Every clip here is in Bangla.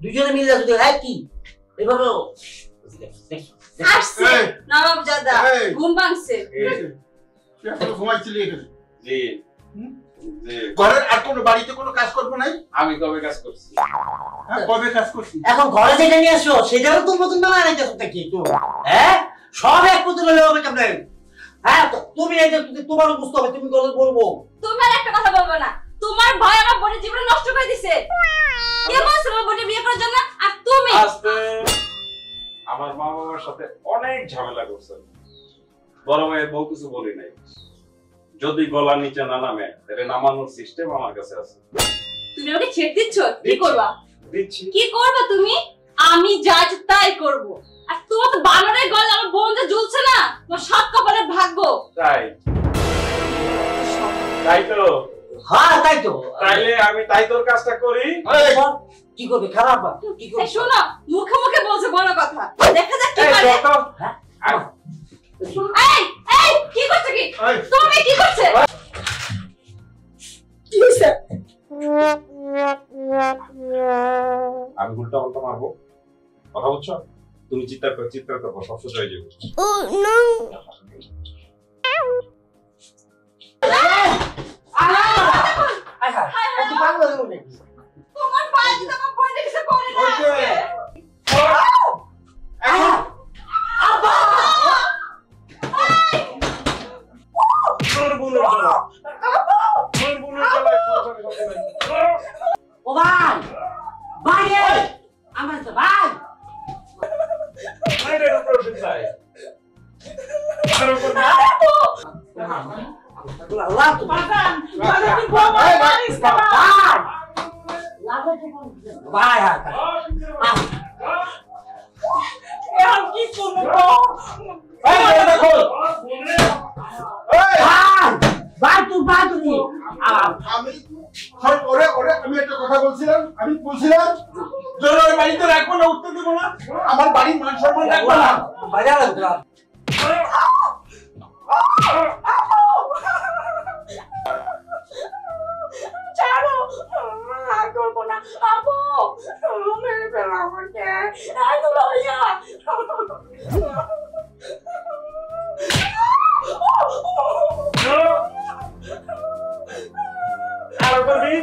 দুজনে মিলে যদি হ্যাঁ কি এভাবে আসছে নবাব জাদা ঘুম ভাঙছে ঘুমাইছিলি এখানে জি ঘরের আর কোনো বাড়িতে কোনো কাজ করবো নাই? আমি কবে কাজ করছি? কবে কাজ করছি? এখন ঘরে যেটা নিয়ে আসো সেটারও তো নতুন বানায় নাই তো কি তো হ্যাঁ সব এক পুতুল হলে হবে কেমনে? হ্যাঁ তুমি এই যে তোমারও বুঝতে হবে তুমি কথা বলবো তোমার একটা কথা বলবো না তোমার ভয় আমার বোনের জীবন নষ্ট করে দিছে কে বলছে আমার বোনের বিয়ে করার জন্য আর তুমি আস্তে আমার মা বাবার সাথে অনেক ঝামেলা করছে বড় ভাইয়ের বউ কিছু বলি নাই যদি গলা নিচে না নামে তাহলে নামানোর সিস্টেম আমার কাছে আছে তুমি আমাকে ছেড়ে দিচ্ছ কি করবা দিচ্ছি কি করবা তুমি আমি যা তাই করব আর তোমার তো বানরের গলা আমার বোন যে ঝুলছে না তোমার সাত কপালের ভাগ্য তাই তাই তো হ্যাঁ তাই তো তাইলে আমি তাই তোর কাজটা করি কি করবে খারাপ কি করবে শোনো মুখে মুখে বলছে বড় কথা দেখা যাক কি পারে হ্যাঁ এই এই কি করছ কি তুমি কি করছে কি হইছে আমি উল্টা পাল্টা মারবো কথা বুঝছো তুমি চিৎকার করবো সব শেষ হয়ে যাবে তোমার পায়ে যদি আমার বোন দেখে পড়ে না ও ভাই ভাই আমার তো ভাই মাইরের উপর উঠে আল্লাহ তো বাগান বাগান বাবা মারিস না ভাই এখন কি করবো ভাই তুই ভাই তুমি আমি একটা কথা বলছিলাম আমি বলছিলাম জোরের বাড়িতে রাখবো না উঠতে দেবো না আমার বাড়ির মান সম্মান রাখবো না বাজা লাগতো ছাড়ো আর করবো না আপু মেরে ফেলো আমাকে আই তো লইয়া আর করবি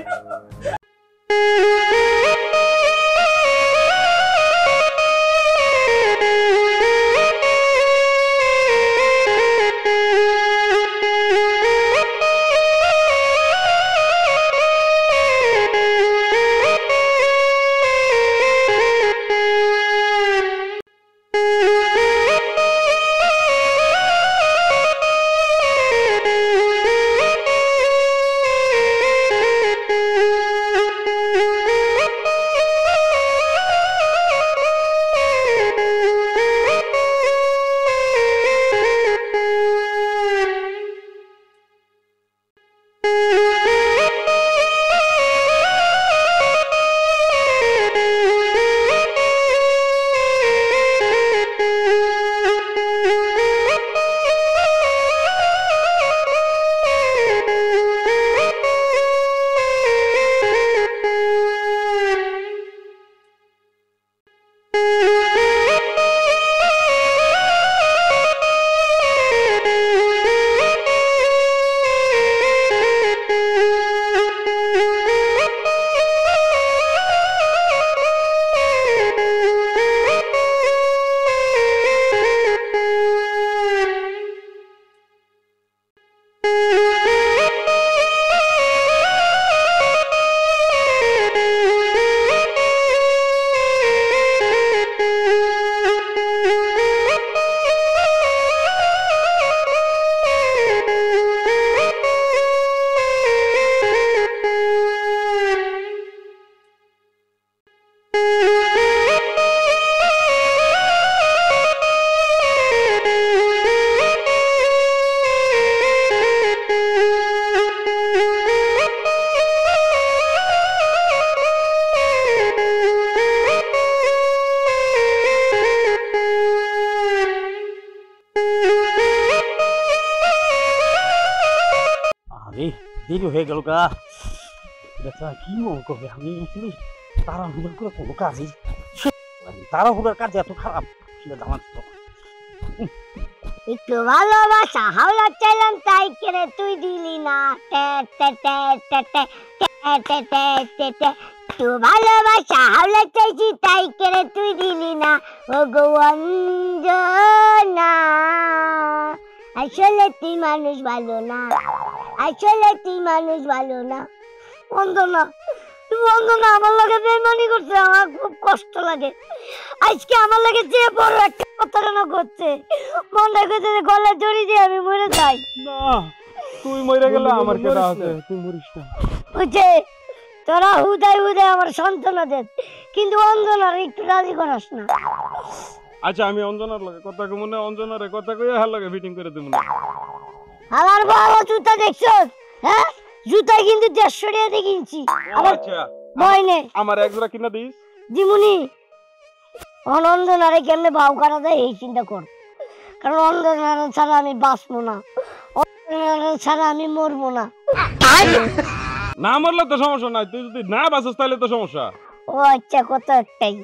দেরি হয়ে গেল গা বেচারা কি মন করবে? আমি আসলে তাড়াহুড়ো করে কোনো কাজই তাড়াহুড়োর কাজ এত খারাপ সেটা জানা ছিল না। একটু ভালোবাসা হাওলা চাইলাম তাই কেড়ে তুই দিলি না। একটু ভালোবাসা হাওলা চাইছি তাই কেড়ে তুই দিলি না। ও গো অঞ্জনা, আসলে তুই মানুষ ভালো না, আসলে তুই মানুষ ভালো না। অঞ্জনা, অঞ্জনা আমার লাগে বেমানি করছে, আমার খুব কষ্ট লাগে। আজকে আমার লাগে যে বড় একটা প্রতারণা করছে, মনটা করছে যে গলায় জড়ি দিয়ে আমি মরে যাই। না, তুই মরে গেলে আমার কেডা আছে? তুই মরিস না। বুঝছে, তোরা হুদায় হুদায় আমার সন্তানা দেন, কিন্তু অঞ্জনার একটু রাজি করাস না। আচ্ছা, আমি অঞ্জনার লগে কথা কই, মনে অঞ্জনারে কথা কই হার লগে ফিটিং করে দেব না। আমার বাবা জুতা দেখছস? হ্যাঁ, জুতা কিন্তু 150 টাকা দিয়ে কিনছি। আচ্ছা, বয়নে আমার এক জোড়া কিনা দিস। দিমুনি অঞ্জনারে কেমনে ভাও করা যায় এই চিন্তা কর, কারণ অঞ্জনার ছাড়া আমি বাঁচবো না, অঞ্জনার ছাড়া আমি মরবো না। না মরলে তো সমস্যা নাই, তুই যদি না বাঁচস তাহলে তো সমস্যা। ও আচ্ছা, কথা একটাই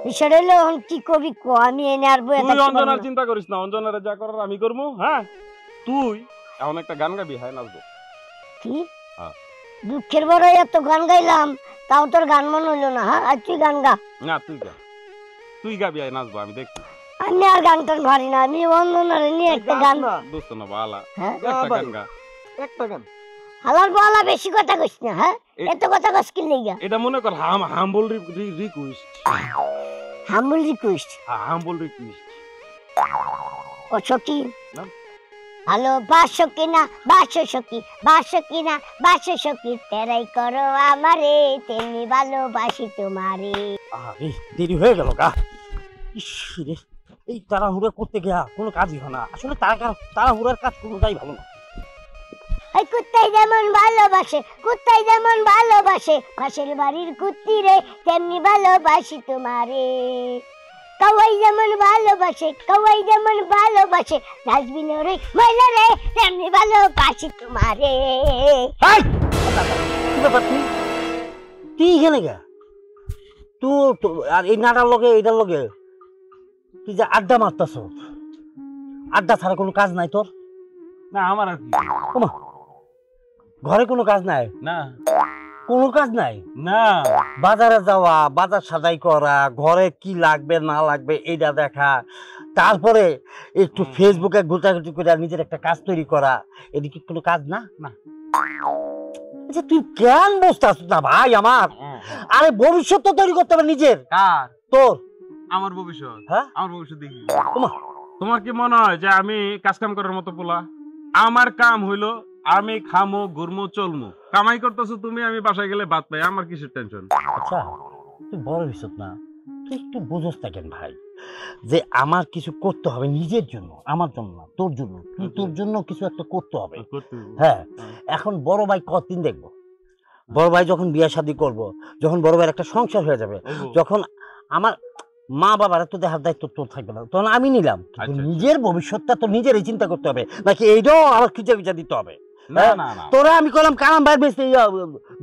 বিষয়টা হলো এখন কি কবি কো, আমি এনে আসবো। তুই অঞ্জনার চিন্তা করিস না, অঞ্জনারে যা করার আমি করবো। হ্যাঁ, তুই এখন একটা গান গাবি, হ্যাঁ নাচবো। কি হ্যাঁ। দুঃখের বড় এত গান গাইলাম, তাও তোর গান মনে হইলো না। হ্যাঁ, আর তুই গান গা। না, তুই গাবি, আয় নাচবো, আমি দেখছি। আমি আর গান টান পারি না, আমি অঞ্জনারে নিয়ে একটা গান। দোস্ত না বালা, হ্যাঁ, একটা গান গা। একটা গান। হালার বালা বেশি কথা কইস না। হ্যাঁ, এত কথা কইস কি লাগা? এটা মনে কর humble request. Humble request? Humble request. ও সখী, ভালোবাসো কিনা বাসো সখী, বাসো কিনা বাসো সখী, তেরাই করো আমারে তেমনি ভালোবাসি তোমারে। আরে দেরি হয়ে গেল গা। ইস রে, এই তাড়াহুড়ো করতে গিয়া কোনো কাজই হয় না। আসলে তাড়াহুড়ার কাজ কোনোটাই ভালো না। এই কুত্তাই যেমন ভালোবাসে, কুত্তাই যেমন ভালোবাসে পাশের বাড়ির কুত্তি রে, তেমনি ভালোবাসি তোমারে। কাওয়াই যেমন ভালোবাসে, কাওয়াই যেমন ভালোবাসে ডাস্টবিন রে ময়লা রে, তেমনি ভালোবাসি তোমারে। এই কি ব্যাপার, তুই এখানে গা? তুই আর এই নাটার লগে এইটার লগে তুই যে আড্ডা মারতাছ, আড্ডা ছাড়া কোনো কাজ নাই তোর? না, আমার আর কি। ওমা, ঘরে কোনো কাজ নাই? না, কোনো কাজ নাই? না। বাজারে যাওয়া, বাজার সাজাই করা, ঘরে কি লাগবে না লাগবে এইটা দেখা, তারপরে একটু ফেসবুকে ঘুটাঘুটি করে নিজের একটা কাজ তৈরি করা, এটা কি কোনো কাজ না? না। আচ্ছা, তুই কেন বসতাস না ভাই আমার? আরে ভবিষ্যৎ তো তৈরি করতে হবে নিজের। কার? তোর। আমার ভবিষ্যৎ? হ্যাঁ, আমার ভবিষ্যৎ দেখি। ওমা, তোমার কি মনে হয় যে আমি কাজ কাম করার মতো পোলা? আমার কাম হইলো আমি খামো, ঘুরমো, চলমো। কামাই করতেছো তুমি, আমি বাসায় গেলে ভাত পাই, আমার কিসের টেনশন? আচ্ছা, তুই বড় ভবিষ্যৎ না, তুই একটু বুঝোস না কেন ভাই যে আমার কিছু করতে হবে নিজের জন্য, আমার জন্য না, তোর জন্য। তুই তোর জন্য কিছু একটা করতে হবে। হ্যাঁ, এখন বড় ভাই কতদিন দেখবো? বড় ভাই যখন বিয়ে শাদী করবো, যখন বড় ভাইয়ের একটা সংসার হয়ে যাবে, যখন আমার মা বাবার তো দেখার দায়িত্ব তোর থাকবে না, তখন আমি নিলাম। নিজের ভবিষ্যৎটা তো নিজেরই চিন্তা করতে হবে, নাকি এইটাও আমার খিচা খিচা দিতে হবে? তোরা আমি করলাম কারাম ভাই বেশি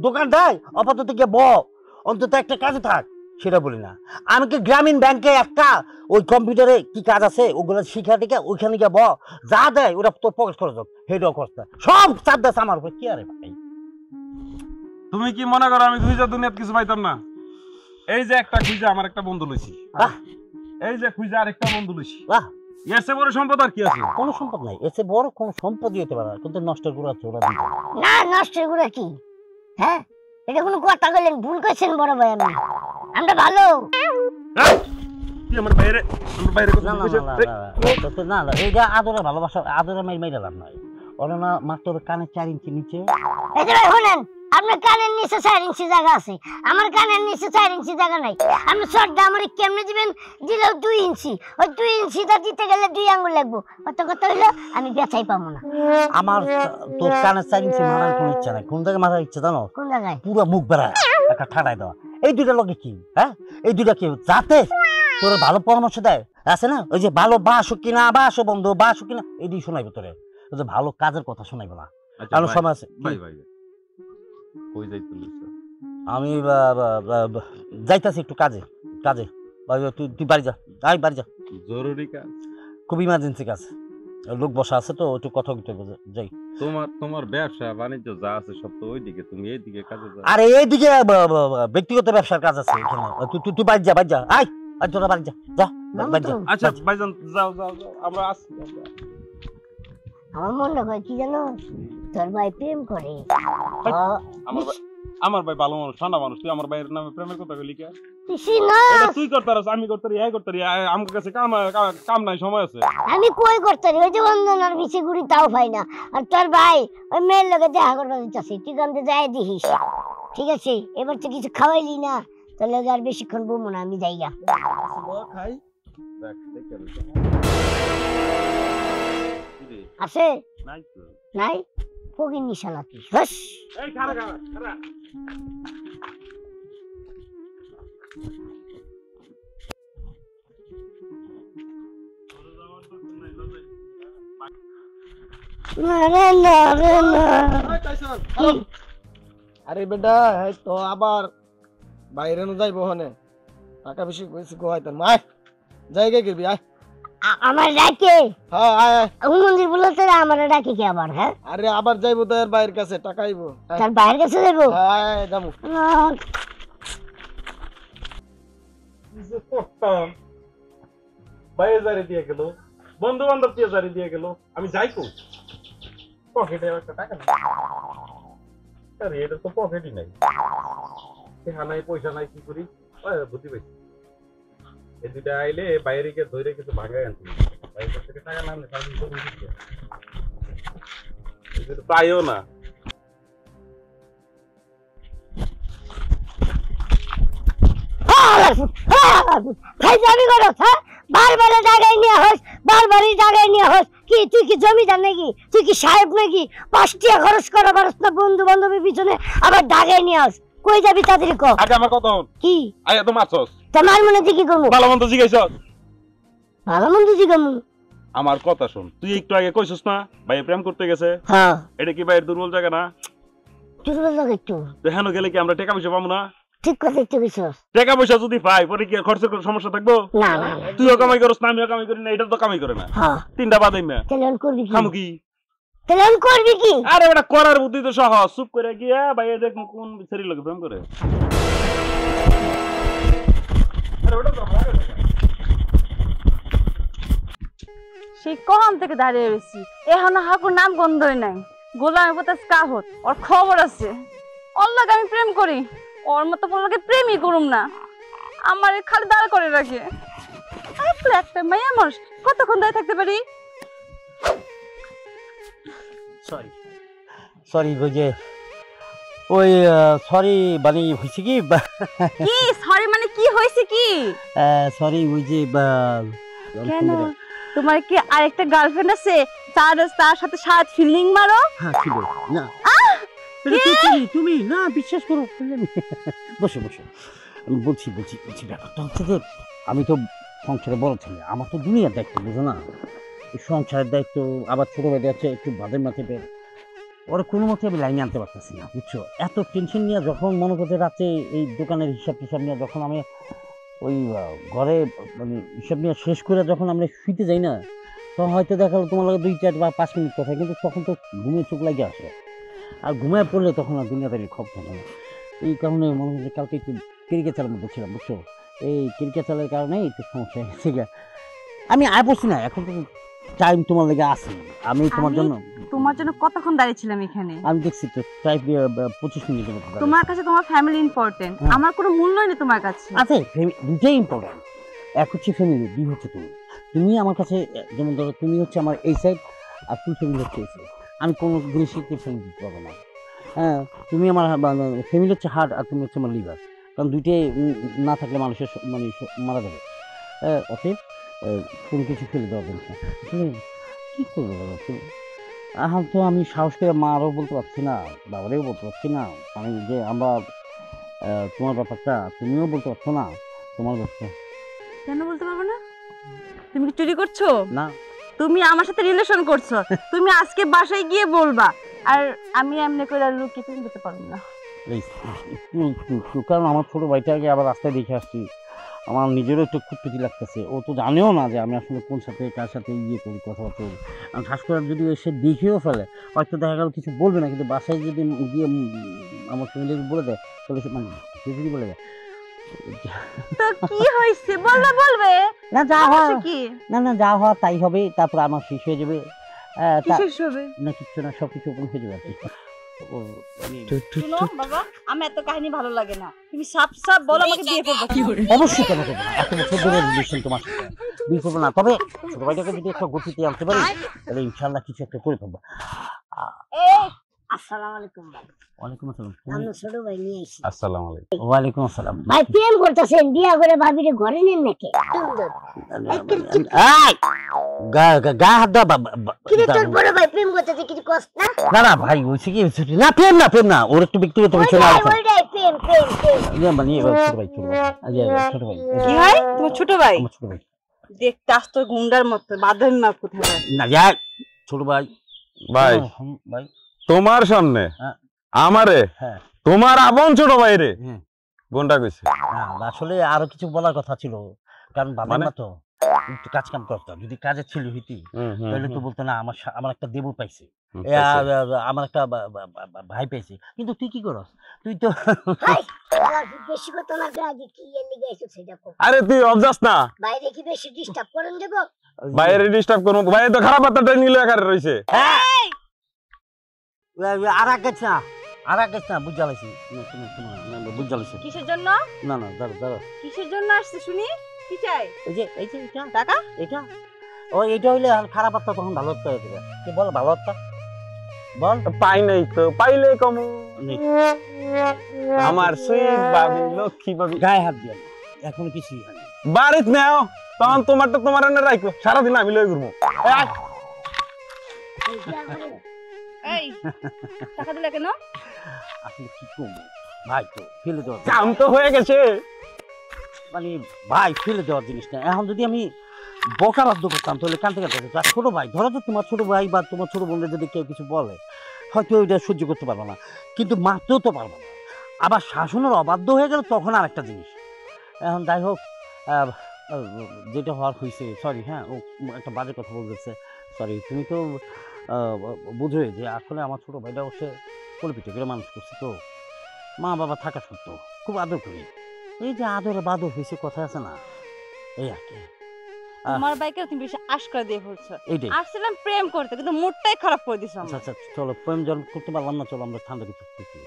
দোকান দেয়, আপাতত গিয়ে ব অন্তত একটা কাজে থাক, সেটা বলি না। আমি কি গ্রামীণ ব্যাংকে একটা ওই কম্পিউটারে কি কাজ আছে ওগুলো শিখা টিকা ওইখানে গিয়ে ব, যা দেয় ওরা তোর পকেট খরচ হোক, সেটাও খরচ না, সব চাপ দেয় আমার উপর। কি আরে ভাই, তুমি কি মনে করো আমি খুঁজা দুনিয়াত কিছু পাইতাম না? এই যে একটা খুঁজা আমার একটা বন্ধু লইছি, এই যে খুঁজা আরেকটা বন্ধু লইছি। এর চেয়ে বড় সম্পদ আর কি আছে? কোনো সম্পদ নাই, এর চেয়ে বড় কোনো সম্পদই হতে পারে না, কিন্তু নষ্টের গুড়া চোরা দিবে না। নষ্টের গুড়া কি? হ্যাঁ, এটা কোনো কথা বললেন, ভুল করছেন বড় ভাই। আমরা ভালো। তুই আমার বাইরে কথা কইছিস? না না, এইটা আদরে ভালোবাসা, আদরে মাইরা লাভ নাই। ওরা না মাত্র কানের 4 ইঞ্চি নিচে। এই যে ভাই শুনেন, আপনার কানের নিচে 4 ইঞ্চি জায়গা আছে, আমার কানের নিচে 4 ইঞ্চি জায়গা নাই। আপনি শর্টটা আমার কেমনে দিবেন? দিলেও 2 ইঞ্চি, ওই 2 ইঞ্চিটা দিতে গেলে 2 আঙ্গুল লাগবো। কত কথা হইলো আমি বেচাই পাবো না। আমার তোর কানের 4 ইঞ্চি মারার কোনো ইচ্ছা নাই। কোন জায়গায় মারার ইচ্ছা জানো? কোন জায়গায়? পুরো মুখ বেড়া একটা ঠাড়াই দেওয়া। এই দুইটা লগে কি? হ্যাঁ, এই দুইটা কি যাতে তোর ভালো পরামর্শ দেয় আছে না? ওই যে ভালো বাসো কিনা, বাসো বন্ধু, বাসো কিনা, এটি শোনাইবে তোরে। ওই যে ভালো কাজের কথা শোনাইবে না। ভালো সময় আছে। ভাই কই যাইতে আমি যাইতাছি একটু কাজে কাজে তুই বাড়ি যা বাড়ি যা। জরুরি কাজ? খুব ইমার্জেন্সি কাজ, লোক বসা আছে তো একটু কথা বলতে যাই। তোমার ব্যবসা বাণিজ্য যা আছে সব তো ওইদিকে, তুমি এইদিকে কাজে যাও। আরে এইদিকে ব্যক্তিগত ব্যবসার কাজ আছে এখানে। তুই বাড়ি যা আয় আর তোরা বাড়ি যা বাড়ি যা। আচ্ছা ভাইজান যাও আমরা আসছি। আমার মনে হয় কি জানো, তোর ভাই প্রেম করে। আমার ভাই ভালো মানুষ, ঠান্ডা মানুষ। তুই আমার ভাইয়ের নামে প্রেমের কথা বলি কে? তুই করতারস, আমি করতারি, আমার কাছে কাম নাই, সময় আছে। আমি কই করতারি, ওই যে বন্ধনার পিছে ঘুরি তাও পাই না। আর তোর ভাই ওই মেয়ের লগে দেখা করবার চাচ্ছি, তুই কামতে যাই দিস। ঠিক আছে, এবার তো কিছু খাওয়াইলি না, তোর লগে আর বেশিক্ষণ বমো না, আমি যাইগা। খাই আছে নাই তো। নাই ফকির নিশালা তুই। হস এই খারা খারা আরে বেটা তো আবার বাইরে নো যাইবো হনে টাকা বেশি কইছি কই তোর মা জায়গা গেবি আয়। আমার ডাকে? হ্যাঁ আয় আয়। মন্দির বলতে আমার ডাকে কি আবার? হ্যাঁ আরে আবার যাইবো তো এর বাইরের কাছে টাকা আইবো। তার বাইরের কাছে যাইবো? হ্যাঁ আয় যাবো। বাইরে জারি দিয়ে গেল, বন্ধু বান্ধব দিয়ে জারি দিয়ে গেল, আমি যাই কো পকেটে একটা টাকা নাই। আরে এটা তো পকেটই নাই, টাকা নাই পয়সা নাই, কি করি? বুদ্ধি পাইছি, এই দুইটা আইলে বাইরে গিয়ে ধরে কিছু ভাঙাই আনছি। বাইরে থেকে টাকা না আনলে সারাদিন তো বুঝছি পাইও না। বারবারে জায়গায় নিয়ে হস, বারবারই জায়গায় নিয়ে হস। কি তুই কি জমিদার নাকি? তুই কি সাহেব নাকি? 5 টাকা খরচ করা পারস না বন্ধু বান্ধবের পিছনে, আবার জায়গায় নিয়ে হস। কই যাবি তাড়াতাড়ি কর। আগে আমার কথা হন। কি আয় তো মারছস? তোমার মনে দিয়ে কি করবো? ভালো মন্দ জিজ্ঞাসা। ভালো মন্দ জিজ্ঞামু? আমার কথা শুন, তুই একটু আগে কইছস না ভাই প্রেম করতে গেছে? হ্যাঁ। এটা কি ভাইয়ের দুর্বল জায়গা না? দুর্বল জায়গা একটু। তো হেন গেলে কি আমরা টাকা পয়সা পাবো না? ঠিক কথা একটু কইছস। টাকা পয়সা যদি পাই পরে কি খরচের কোনো সমস্যা থাকবো? না না তুইও কামাই করস না, আমিও কামাই করি না, এটা তো কামাই করে না। হ্যাঁ। তিনটা বাদাই না। তাহলে অন করবি কি? খামু কি? তাহলে অন করবি কি? আরে ওটা করার বুদ্ধি তো সহজ, চুপ করে গিয়া ভাই দেখ কোন ছেড়ি লোকে প্রেম করে। আরে ওটা তো ভালো। সেই কখন থেকে দাঁড়িয়ে রয়েছি, এখন হাকুর নাম গন্ধই নাই। গোলাম বতাস কাহত, ওর খবর আছে। ওর লাগে আমি প্রেম করি, ওর মতো কোনো লাগে প্রেমই করুম না। আমার খালি দাঁড় করে রাখে। একটা মাইয়া মানুষ কতক্ষণ দাঁড়িয়ে থাকতে পারি? সরি ওই যে ওই সরি মানে হয়েছে কি কি সরি মানে কি হয়েছে কি? সরি ওই যে কেন তোমার কি আরেকটা গার্লফ্রেন্ড আছে? তার সাথে সাথে ফিলিং মারো? হ্যাঁ ছিল না। তুমি না বিশ্বাস করো, বসো বসো আমি বলছি ব্যাপারটা হচ্ছে যে আমি তো সংসারে বড় ছেলে, আমার তো দুনিয়ার দায়িত্ব, বুঝো না? সংসারের দায়িত্ব, আবার ছোট বেড়ে আছে একটু বাদের মাঠে বের, ওরা কোনো মতে আমি লাইনে আনতে পারতেছি না, বুঝছো? এত টেনশন নিয়ে যখন মনে করতে রাতে এই দোকানের হিসাব টিসাব নিয়ে যখন আমি ওই ঘরে মানে হিসাব নিয়ে শেষ করে যখন আমরা শুইতে যাই না, তখন হয়তো দেখা গেলো তোমার লাগে 2-4 বা 5 মিনিট কথা, কিন্তু তখন তো ঘুমিয়ে চোখ লাগিয়ে আসে, আর ঘুমিয়ে পড়লে তখন আর দুনিয়াদারির খবর থাকে না। এই কারণে মনে হচ্ছে কালকে একটু ক্রিকেটারের মধ্যে ছিলাম, বুঝছো? এই ক্রিকেটারের কারণে একটু সমস্যা হয়ে গেছে। আমি আয় পড়ছি না, এখন তো টাইম তোমার লেগে আসে, আমি তোমার জন্য কতক্ষণ দাঁড়িয়েছিলাম এখানে? আমি দেখছি তো প্রায় 25 মিনিটের মতো। তোমার কাছে তোমার ফ্যামিলি ইম্পর্টেন্ট, আমার কোনো মূল্যই নেই তোমার কাছে। আছে, দুটোই ইম্পর্টেন্ট। এক হচ্ছে ফ্যামিলি, দুই হচ্ছে তুমি আমার কাছে, যেমন ধরো তুমি হচ্ছে আমার এই সাইড আর ফুল ফ্যামিলি হচ্ছে এই সাইড, আমি কোনো জিনিসই ফ্যামিলি দিতে পারবো না। হ্যাঁ, তুমি আমার ফ্যামিলি হচ্ছে হার্ট আর তুমি হচ্ছে আমার লিভার, কারণ দুইটাই না থাকলে মানুষের মানে মারা যাবে। অতএব কোনো কিছু ফেলে দেওয়া যাবে না। কী করবো দাদা তুমি? এখন তো আমি সাহস করে মারও বলতে পারছি না, বাবারেও বলতে পারছি না, আমি যে আমরা তোমার ব্যাপারটা তুমিও বলতে পারছো না, তোমার ব্যাপারটা। কেন বলতে পারবো না? তুমি কি চুরি করছো? না, তুমি আমার সাথে রিলেশন করছো, তুমি আজকে বাসায় গিয়ে বলবা, আর আমি এমনি করে লুকিয়ে তুমি দিতে পারবো না। একটু কারণ আমার ছোট ভাইটাকে আবার রাস্তায় দেখে আসছি, আমার নিজেরও একটু খুঁতখুঁতি লাগতেছে। ও তো জানেও না যে আমি আসলে কোন সাথে কার সাথে ইয়ে করি, কথাবার্তা বলি। আমি ঠাস করে যদি এসে দেখেও ফেলে হয়তো দেখা গেল কিছু বলবে না, কিন্তু বাসায় যদি গিয়ে আমার ফ্যামিলি বলে দেয় তাহলে মানে যদি বলে দেয় তো কি হইছে বলবে না যা হয় কি না যা হয় তাই হবে, তারপর আমার শেষ হয়ে যাবে। কি শেষ হবে না কিচ্ছু না, সবকিছু ওপেন হয়ে যাবে আর কি। শুনো বাবা, আমার এত কাহিনী ভালো লাগে না, তুমি সাপ বলো আমাকে বিয়ে করবে কি করে? অবশ্যই কেন করবো না, এত বছর ধরে রিলেশন তোমার সাথে, বিয়ে করবো না। তবে ছোট ভাইটাকে যদি একটা গতিতে আনতে পারি তাহলে ইনশাল্লাহ কিছু একটা করে ফেলবো। আসসালামু আলাইকুম ভাই। ওয়ালাইকুম আসসালাম। আমি ছোট ভাই নিয়ে এসেছি। আসসালামু আলাইকুম। ওয়ালাইকুম আসসালাম। ভাই প্রেম করতেছেন, বিয়া করে ভাবিরে ঘরে নেন নাকি? গা হাত দাও। কিরে তোর বড় ভাই প্রেম করতেছে, কিছু কষ্ট না? না না ভাই ওইসে কি না, প্রেম না, ওর একটু ব্যক্তিগত বিষয় না। ওইটাই প্রেম। মানে ছোট ভাই কি হয় তোমার ছোট ভাই? আমার ছোট ভাই দেখতে আসতো গুন্ডার মতো, বাঁধেন না কোথায় না যাক ছোট ভাই। ভাই ভাই তোমার সামনে হ্যাঁ। আমারে হ্যাঁ তোমার আপন ছোট ভাই রে হ্যাঁ গুন্ডা কইছে। আসলে আরো কিছু বলার কথা ছিল, কারণ বাবা মানে? মা তো একটু কাজ কাম করতো, যদি কাজের ছিল হইতি তাহলে তো বলতো না আমার একটা দেবর পাইছে, আমার একটা ভাই পাইছে। কিন্তু তুই কি করস? তুই তো বেশি কথা না, আগে কি এনে গেছো সেটা কো। আরে তুই অবজাস না, বাইরে কি বেশি ডিস্টার্ব করেন দেবো? বাইরে ডিস্টার্ব করব, ভাই তো খারাপ বার্তাটা নিলে আকারে রইছে। আর আগাইছ না বুঝা লাইছি, বুঝা লাইছি। কিসের জন্য? না দাঁড়া কিসের জন্য আসছে শুনি, কি চাই? এই যে এটা টাকা? এটা এটা হইলে খারাপ বার্তা তখন ভালো হতে হবে। কি বল ভালো বার্তা বল। পাই নাই তো, পাইলে কম আমার সুইট বাবি লক্ষ্মী বাবি গায়ে হাত দিয়ে এখন কিছুই হয় না। বাড়িত নাও তখন তোমারটা তোমার এনে রাখো, সারাদিন আমি লই ঘুরবো। এই টাকা দিলে কেন? আসলে কি করবো ভাই, তো ফেলে দেওয়ার কাম তো হয়ে গেছে, মানে ভাই ফেলে দেওয়ার জিনিস না। এখন যদি আমি বকা বাধ্য করতাম তাহলে কানতে কানতে ছোট ভাই, ধরো তো তোমার ছোট ভাই বা তোমার ছোট বোনদের যদি কেউ কিছু বলে হয়তো ওইটা সহ্য করতে পারবো না, কিন্তু মারতেও তো পারবো না। আবার শাসনের অবাধ্য হয়ে গেল তখন আর একটা জিনিস। এখন যাই হোক, যেটা হওয়ার হয়েছে, সরি হ্যাঁ, ও একটা বাজে কথা বলতেছে, সরি। তুমি তো বোঝোই যে আসলে আমার ছোট ভাইটা সে কলপিঠে করে মানুষ করছে, তো মা বাবা থাকা সত্ত্বেও খুব আদর করি। এই যে আদর বাদর হয়েছে কথা আছে না, এই আর কি। তোমার বাইকে তুমি বেশি আশকা দিয়ে বলছো। এইটাই আসছিলাম প্রেম করতে, কিন্তু মুডটাই খারাপ করে দিছো। আচ্ছা চলো, প্রেম জন্ম করতে পারলাম না, চলো আমরা ঠান্ডা কিছু খেতে।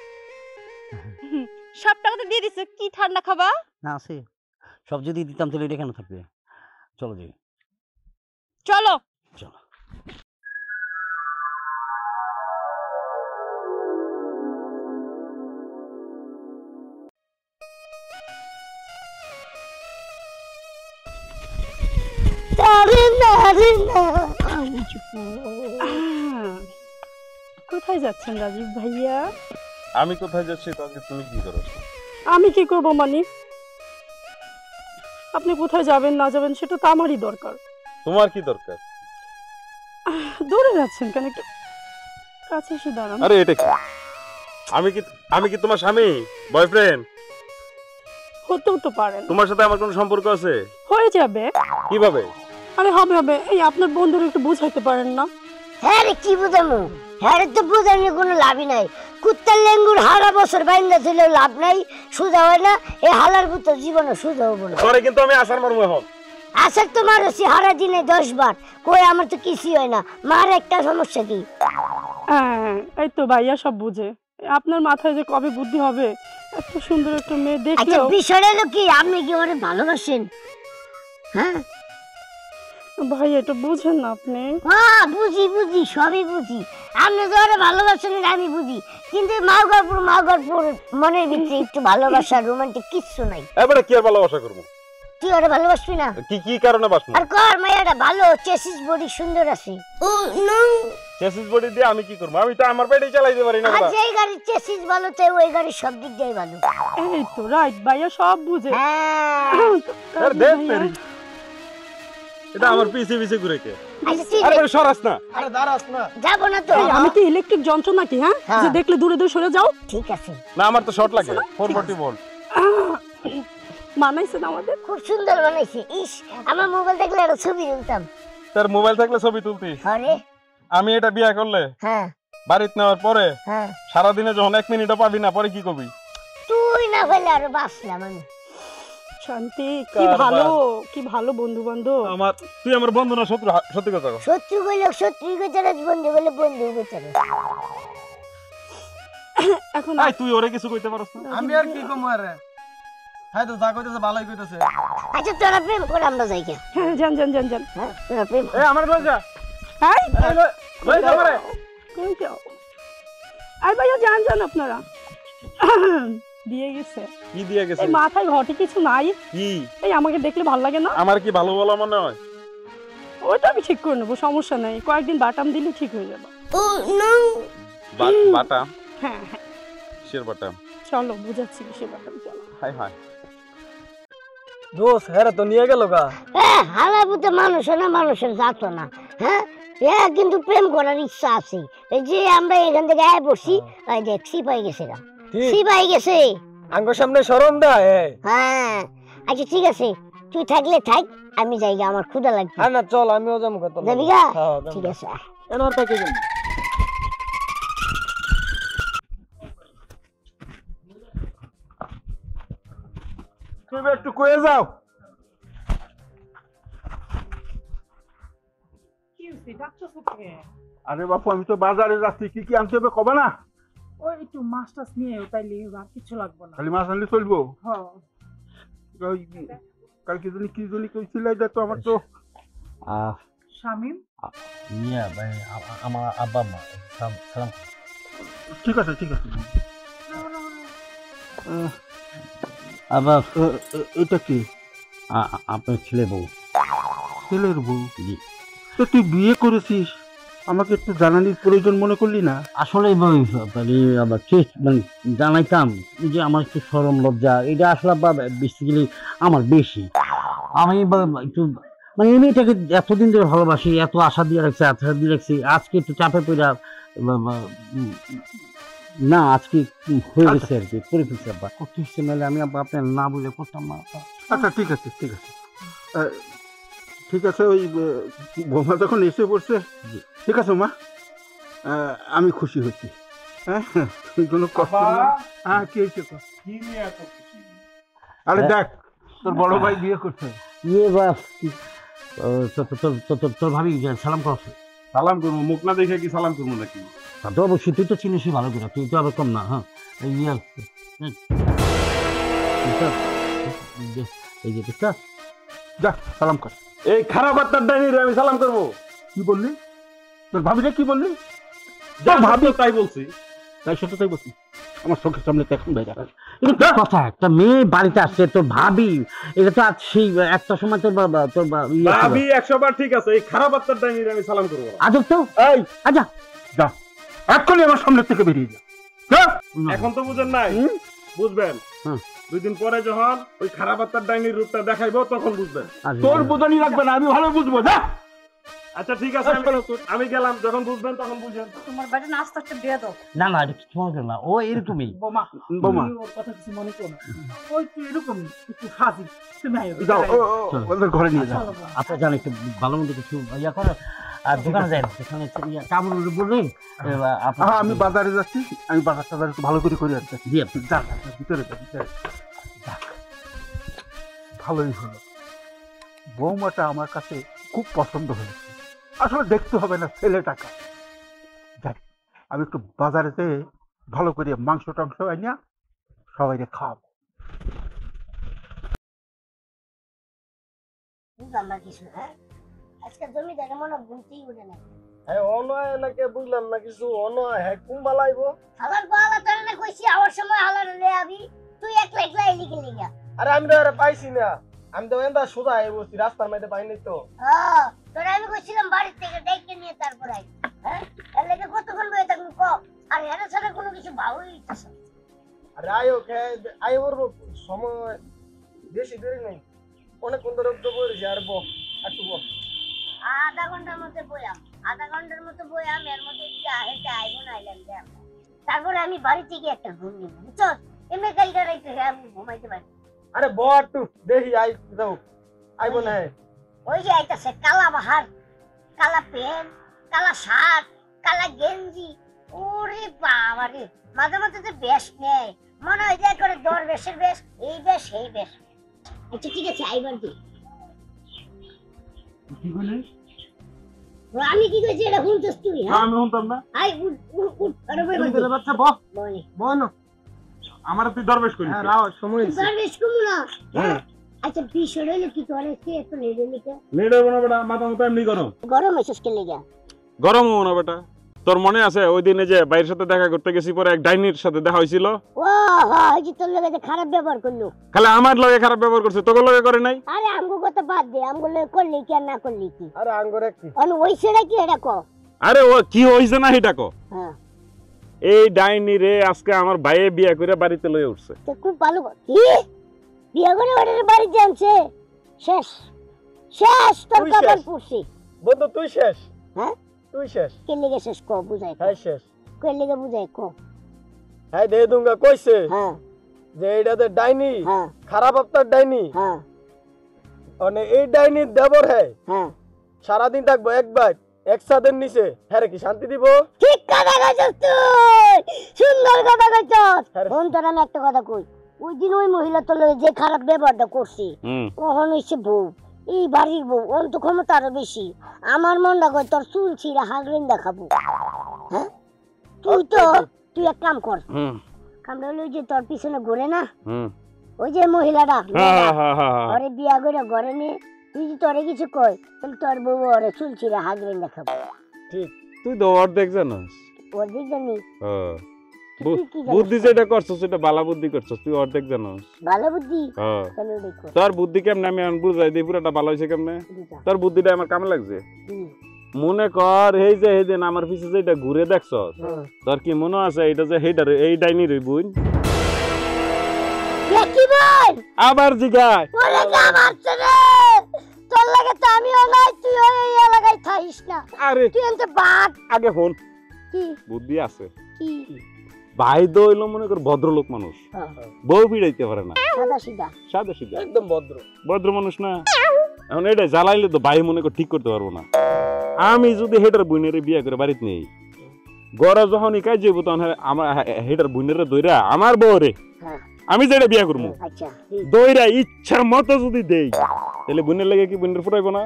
সব টাকা তো দিয়ে দিছো, কি ঠান্ডা খাবা? না আছে, সব যদি দিতাম তাহলে এটা কেন থাকবে। চলো যাই, চলো চলো। কোথায় যাচ্ছেন রাজীব ভাইয়া? আমি কোথায় যাচ্ছি তাকে তুমি কি করো? আমি কি করবো মানে? আপনি কোথায় যাবেন না যাবেন সেটা তো আমারই দরকার। তোমার কি দরকার? দূরে যাচ্ছেন কেন, একটু কাছে এসে দাঁড়ান। আরে এটা কি? আমি কি তোমার স্বামী, বয়ফ্রেন্ড? হতেও তো পারেন। তোমার সাথে আমার কোনো সম্পর্ক আছে? হয়ে যাবে। কিভাবে? আরে হবে, এই আপনার বন্ধুর একটু বুঝাইতে পারেন না? হ্যাঁ রে, কি বুঝামু? হ্যাঁ রে, তো বুঝানোর কোনো লাভই নাই। কুত্তার লেঙ্গুর হারা বছর বাইন্দা ছিল, লাভ নাই, সোজা হয় না। এই হালার পুত্র জীবনে সোজা হবো না। পরে কিন্তু আমি আসার মারবো এখন। আসার তো মারছি হারা দিনে 10 বার, কই আমার তো কিছুই হয় না। মার একটা সমস্যা কি? হ্যাঁ, এই তো ভাইয়া সব বুঝে। আপনার মাথায় যে কবে বুদ্ধি হবে, এত সুন্দর একটা মেয়ে আচ্ছা, দেখলেও। বিষয়টা হলো কি, আপনি কি ওরে ভালোবাসেন? হ্যাঁ ভাই এটা বুঝেন না আপনি? হ্যাঁ বুঝি, সবই বুঝি। আপনি তো ওরে ভালোবাসেন আমি বুঝি, কিন্তু মাওগাপুর মনের ভিতরে একটু ভালোবাসা রোমান্টিক কিচ্ছু নাই। এবারে কি আর ভালোবাসা করবো? তুই ওরে ভালোবাসবি না? কি কারণে বাসবো? আর কর মাইয়াটা ভালো, চেসিস বডি সুন্দর আছে। ও নো, চেসিস বডি দিয়ে আমি কি করবো? আমি তো আমার পেটেই চালাইতে পারি না। আর যেই গাড়ির চেসিস ভালো তাই ওই গাড়ির সব দিক দিয়ে ভালো। এই তো রাইট, ভাইয়া সব বুঝে। হ্যাঁ আরে দেখ তেরি, এটা আমার পিছে পিছে ঘুরে কে আচ্ছা ঠিক আরে আছে বড় সরাস না আরে দাঁড়াস না যাবো না তো এই, আমি কি ইলেকট্রিক যন্ত্র নাকি হ্যাঁ হ্যাঁ। যে দেখলে দূরে দূরে সরে যাও? ঠিক আছে না আমার তো শর্ট লাগে 440 ভোল্ট মানাইছেন আমাদের। খুব সুন্দর বানাইছে ইস আমার মোবাইল দেখলে একটা ছবি তুলতাম তার মোবাইল থাকলে ছবি তুলতি আরে আমি এটা বিয়া করলে হ্যাঁ বাড়িতে নেওয়ার পরে হ্যাঁ সারা দিনে যখন 1 মিনিটও পাবি না পরে কি কবি তুই না পেলে আরো বাঁচলাম আমি শান্তি কি কারবার। ভালো, কি ভালো বন্ধু বান্ধব। আমার তুই আমার বন্ধু না শত্রু সত্যি কথা কও। শত্রু কইলে শত্রু গোচারে বন্ধু বলে বন্ধু গোচারে এখন এই তুই ওরে কিছু কইতে পারছ না আমি আর কি কম আরে হ্যাঁ তো যা কইতেছে ভালোই কইতেছে আচ্ছা তোরা প্রেম করে আমরা যাই কে হ্যাঁ যান যান যান যান। হ্যাঁ তোরা প্রেম এই আমার লই যা এই লই যা আমারে কই যাও? আর ভাইয়া যান যান আপনারা। দিয়ে গেছে কি দিয়ে গেছে এই মাথায় ঘটে কিছু নাই। কি এই আমাকে দেখলে ভালো লাগে না? আমার কি ভালো বলা মনে হয় ওইটা আমি ঠিক করে নেবো, সমস্যা নাই, কয়েকদিন বাটাম দিলে ঠিক হয়ে যাবে। ও নো বাটাম হ্যাঁ হ্যাঁ কিসের বাটাম চলো বুঝাচ্ছি কিসে বাটাম, চলো। হাই হাই দোস হ্যাঁ তো নিয়ে গেল গা হ্যাঁ হালাপুতে মানুষ না মানুষের জাত না হ্যাঁ হ্যাঁ কিন্তু প্রেম করার ইচ্ছা আছে এই যে আমরা এখান থেকে আয় পড়ছি এই যে সিপাই গেছে না ঠিক সিপাই গেছে আঙ্গ সামনে শরম দেয় হ্যাঁ আচ্ছা ঠিক আছে তুই থাকলে থাক আমি যাই গা, আমার ক্ষুধা লাগবে হ্যাঁ না চল আমিও যাবো কত যাবি গা হ্যাঁ ঠিক আছে আয়। এনার তাকে গেল তুমি একটু কয়ে যাও আরে বাপু আমি তো বাজারে যাচ্ছি কি কি আনতে হবে কবে না ওই একটু মাছ টাছ নিয়ে তাইলে আর কিছু লাগবে না। খালি মাছ আনলে চলবো হ্যাঁ ওই কালকে কি জনি কইছিল এটা তো আমার তো শামিম ইয়া ভাই আমার আব্বা মা সালাম। ঠিক আছে ঠিক আছে আবার এটা কি আপনার ছেলে বউ। ছেলের বউ জি তো তুই বিয়ে করেছিস আমাকে একটু জানানির প্রয়োজন মনে করলি না আসলে মানে আবার মানে জানাইতাম যে আমার একটু শরম লজ্জা এটা আসলে বেসিক্যালি আমার বেশি। আমি একটু মানে এই মেয়েটাকে এতদিন ধরে ভালোবাসি, এত আশা দিয়ে রাখছি আজকে একটু চাপে পড়া না আজকে হয়ে গেছে আর কি করে ফেলছি আব্বা করতে হচ্ছে, নাহলে আমি আব্বা আপনার না বলে করতাম না। আচ্ছা ঠিক আছে ঠিক আছে ঠিক আছে ওই বৌমা যখন এসে পড়ছে ঠিক আছে মা আমি খুশি হচ্ছি হ্যাঁ তুই কোনো কষ্ট হ্যাঁ কি হয়েছে আরে দেখ তোর বড় ভাই বিয়ে করছে ইয়ে বাস তোর ভাবি সালাম করছে। সালাম করবো মুখ না দেখে কি সালাম করবো নাকি তা তো অবশ্যই তুই তো চিনিসই ভালো করে, তুই তো আবার কম না। হ্যাঁ এই যে বিশ্বাস যা সালাম কর এই খারাপ আত্মার ডাইনিরে আমি সালাম করবো কি বললি তোর ভাবিটা কি বললি যা ভাবি তাই বলছি তাই সত্য তাই বলছি আমার চোখের সামনে তো এখন বাইরে এটা কথা একটা মেয়ে বাড়িতে আসছে তোর ভাবি, এটা তো আজ সেই একটা সময় তোর বাবা ভাবি 100 বার ঠিক আছে এই খারাপ আত্মার ডাইনিরে আমি সালাম করবো না। আজব তো এই আচ্ছা যা এক্ষুনি আমার সামনে থেকে বেরিয়ে যা এখন তো বুঝেন নাই বুঝবেন হুম। 2 দিন পরে যখন ওই খারাপ আত্মার ডাইনির রূপটা দেখাইবো তখন বুঝবেন। তোর বোঝানি লাগবে না আমি ভালো বুঝবো যা আচ্ছা ঠিক আছে আমি গেলাম, যখন বুঝবেন তখন বুঝেন। তোমার বাড়ি নাস্তা একটা দিয়ে দাও। না না এটা কিছু মনে করো না, ও এরকমই বোমা বোমা তুমি ওর কথা কিছু মনে করো না ওই তো এরকম একটু ফাজি তুমি আয়ো যাও ওদের ঘরে নিয়ে যাও আপনার জানেন একটু ভালো মন্দ কিছু ইয়া করে আর দোকানে যাই সেখানে কামড় বললেন আমি বাজারে যাচ্ছি আমি বাজার টাজার একটু ভালো করে আসছি জি আপনি যা ভিতরে যা ভিতরে ভালোই হলো বৌমাটা আমার কাছে খুব পছন্দ হয়েছে আসলে দেখতে হবে না ছেলে টাকা যাই আমি একটু বাজারে যেয়ে ভালো করে মাংস টাংস আনিয়া সবাই খাওয়াবো বুঝলাম না কিছু হ্যাঁ আজকে জমিদারে মনে ঘুমতেই উঠে না হ্যাঁ অনয় নাকি বুঝলাম না কিছু অনয় হ্যাঁ কুম্বা লাইবো হালার পালা তোর না কইছি আমার সময় হালার লে আবি তুই একলা একলা এলি কে লিগা আরে আমি তো আরে পাইছি না আমি তো এন্দা সোজা এই বসছি রাস্তার মধ্যে পাইনি তো হ্যাঁ তোর আমি কইছিলাম বাড়ি থেকে ডেকে নিয়ে তারপর আই হ্যাঁ এর লাগে কতক্ষণ বয়ে থাকবি ক আর এর ছাড়া কোনো কিছু ভালোই হইতাছে আরে আয়ো আয়ো করবো সময় বেশি দেরি নেই অনেক কোন ধরে তো বলেছি আর একটু আধা ঘন্টার মধ্যে বইয়াম, আধা ঘন্টার মতো বইয়াম, এর মধ্যে কি হেঁটে আইবো না আইলাম দেখ। তারপরে আমি বাড়ি থেকে একটা ঘুম নিব, বুঝছো? এমনি কালকে রাইতে আমি ঘুমাইতে পারি। আরে বড় একটু দেখি আই দাও আইবো না। ওই যে আইতাছে কালা বাহার, কালা প্যান্ট, কালা শার্ট, কালা গেঞ্জি। ওরে বাবা রে, মাঝে মাঝে যে বেশ নেয় মনে হয় যে করে দরবেশের বেশ, এই বেশ এই বেশ। আচ্ছা ঠিক আছে আইবার দি। কি বলে? আমি কি কইছি এটা শুনছস তুই? হ্যাঁ আমি শুনতাম না। আই উঠ উঠ উঠ, আরে বই বই তোর বাচ্চা বহ বই বন আমার তুই দরবেশ করিস। হ্যাঁ রাও সময় হইছে। দরবেশ কমু না। হ্যাঁ আচ্ছা বিষয় হলো কি করে সে এত লেডে লিখে লেডে বনা বেটা মাথা মতো এমনি গরম। গরম হইছস কে লাগা? গরম হবো না বেটা। তোর মনে আছে ওই দিনে যে বাইরের সাথে দেখা করতে গেছি, পরে এক ডাইনির সাথে দেখা হয়েছিল? ও হ্যাঁ, এই যে তোর লগে যে খারাপ ব্যবহার করলো। খালি আমার লগে খারাপ ব্যবহার করছে, তোর লগে করে নাই? আরে আমগো কথা বাদ দে, আমগো লগে করলি কি আর না করলি কি? আরে আঙ্গুরে কি অন ওইছে নাকি এটা কো? আরে ও কি হইছে না এটা কো। হ্যাঁ এই ডাইনি রে আজকে আমার ভাইয়ে বিয়া করে বাড়িতে লয়ে উঠছে। তো খুব ভালো কি বিয়া করে ওদের বাড়িতে আনছে? শেষ শেষ তোর তুই কপাল শেষ। পুরছি। বন্ধু তুই শেষ। হ্যাঁ তুই শেষ। কে লেগে শেষ কো বুঝাই কো? হ্যাঁ শেষ। কে লেগে বুঝাই কো? হ্যাঁ দে দুঙ্গা কইছে হ্যাঁ যে এইটাতে ডাইনি, হ্যাঁ খারাপ আপনার ডাইনি, হ্যাঁ মানে এই ডাইনির দেবর হ্যাঁ হ্যাঁ সারাদিন থাকবো একবার এক ছাদের নিচে, হ্যাঁ রে কি শান্তি দিব? ঠিক কথা কইছস তুই, সুন্দর কথা কইছস। হ্যাঁ। ফোন তোর আমি একটা কথা কই, ওই দিন ওই মহিলা তোর লগে যে খারাপ ব্যবহারটা করছি কখন হইছে বউ, এই বাড়ির বউ, অন্ত ক্ষমতা আরো বেশি। আমার মনটা কই তোর চুল ছিঁড়া হাগরেন দেখাবো। হ্যাঁ তুই এক কাম কর, কামটা হলো ওই যে তোর পিছনে ঘুরে না ওই যে মহিলাটা, ওরে বিয়া করে ঘরে নে, তুই যদি তোরে কিছু কই তাহলে তোর বউ ওরে চুল ছিঁড়া হাগরেন দেখাবো। ঠিক। তুই তো অর্ধেক জানাস। ওর দিক জানি হ্যাঁ বুদ্ধি যেটা করছস সেটা বালা বুদ্ধি করছস, তুই অর্ধেক জানাস। ভালো বুদ্ধি হ্যাঁ তাহলে দেখো তোর বুদ্ধি কেমনে আমি বুঝাই দিই পুরাটা ভালো হয়েছে কেমনে। তোর বুদ্ধিটা আমার কামে লাগছে। মনে কর এই যে এই দিন আমার পিছে যেটা ঘুরে দেখছস, তোর কি মনে আছে এটা যে হেডার এই ডাইনির বোন? কি বল আবার জিগায় ওরে কামাচ্ছে রে, তোর লাগে তো আমিও নাই, তুই ওই এলাকায় থাকিস না। আরে তুই এনতে বাট আগে ফোন কি বুদ্ধি আছে। কি ভাই তো হইলো মনে কর ভদ্রলোক মানুষ, বউ পিড়াইতে পারে না, সাদা সিধা সাদা সিধা একদম ভদ্র ভদ্র মানুষ না। এখন এটা জ্বালাইলে তো ভাই মনে কর ঠিক করতে পারবো না। আমি যদি হেডার বুইনের বিয়া করে বাড়িতে নেই, গড়া যখনই কাজ যাবো তখন আমার হেডার বুইনের দইরা আমার বউ রে আমি যেটা বিয়া করবো আচ্ছা দইরা ইচ্ছার মতো যদি দেই তাহলে বুইনের লাগে কি বুইনের ফুটাইবো না?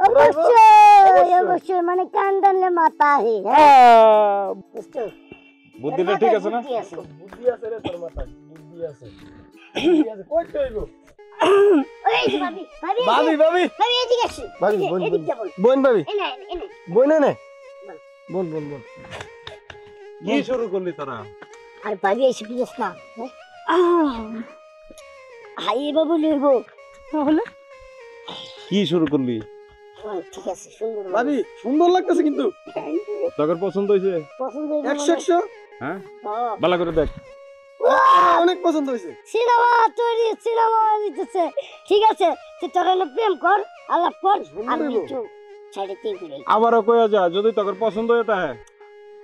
অবশ্যই অবশ্যই, মানে কান টানলে মাথা হে। বুঝছো? বুদ্ধিটা ঠিক আছে না? বুদ্ধি আছে রে তোর মাথায়, বুদ্ধি আছে, বুদ্ধি আছে। কই কইবো ওই যে ভাবি ভাবি ভাবি ভাবি ভাবি এদিকে আসি, ভাবি, বোন, এদিকে বল, বোন ভাবি এনে এনে বোন নে বোন বোন বোন কি শুরু করলি তোরা? আর ভাবি এসে বুঝছ না হাই বাবু লইব তাহলে কি শুরু করলি? ঠিক আছে সুন্দর ভাবি সুন্দর লাগতেছে কিন্তু তোর পছন্দ হইছে? পছন্দ 100 হ্যাঁ ভালো করে দেখ। অনেক পছন্দ হইছে। সিনেমা তৈরি, সিনেমা দিতেছে। ঠিক আছে তুই তোর প্রেম কর, আলাপ কর, আমি একটু সাইডে তিন করে আবারও কইয়া যা যদি তোর পছন্দ হয়ে থাকে